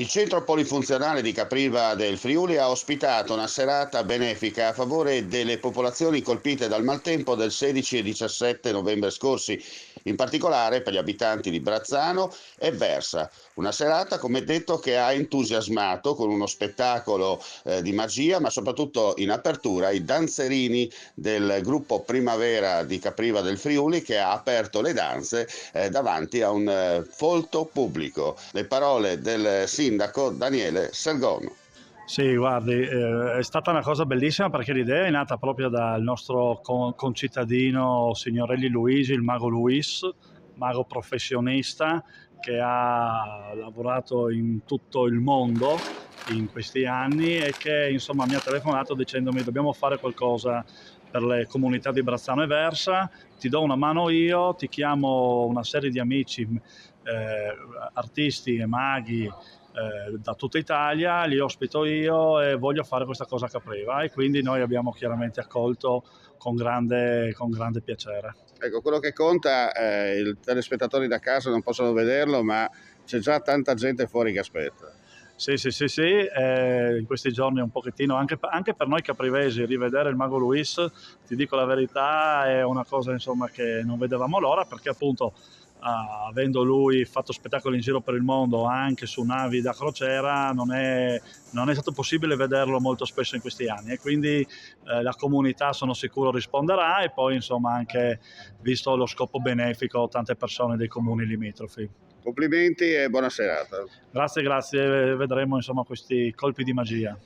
Il centro polifunzionale di Capriva del Friuli ha ospitato una serata benefica a favore delle popolazioni colpite dal maltempo del 16 e 17 novembre scorsi, in particolare per gli abitanti di Brazzano e Versa. Una serata, come detto, che ha entusiasmato con uno spettacolo di magia, ma soprattutto in apertura i danzerini del gruppo Primavera di Capriva del Friuli, che ha aperto le danze davanti a un folto pubblico. Le parole del sindaco Daniele Sergono. Sì, guardi, è stata una cosa bellissima perché l'idea è nata proprio dal nostro concittadino Signorelli Luigi, il mago Luis, mago professionista che ha lavorato in tutto il mondo in questi anni e che insomma mi ha telefonato dicendomi dobbiamo fare qualcosa per le comunità di Brazzano e Versa, ti do una mano io, ti chiamo una serie di amici, artisti e maghi da tutta Italia, li ospito io e voglio fare questa cosa a Capriva e quindi noi abbiamo chiaramente accolto con grande piacere. Ecco, quello che conta, i telespettatori da casa non possono vederlo, ma c'è già tanta gente fuori che aspetta. Sì, sì, sì, sì, in questi giorni un pochettino, anche per noi caprivesi, rivedere il Mago Luis, ti dico la verità, è una cosa insomma che non vedevamo l'ora perché appunto avendo lui fatto spettacoli in giro per il mondo anche su navi da crociera non è stato possibile vederlo molto spesso in questi anni e quindi la comunità sono sicuro risponderà e poi insomma anche visto lo scopo benefico tante persone dei comuni limitrofi. Complimenti e buona serata. Grazie, grazie, vedremo insomma questi colpi di magia.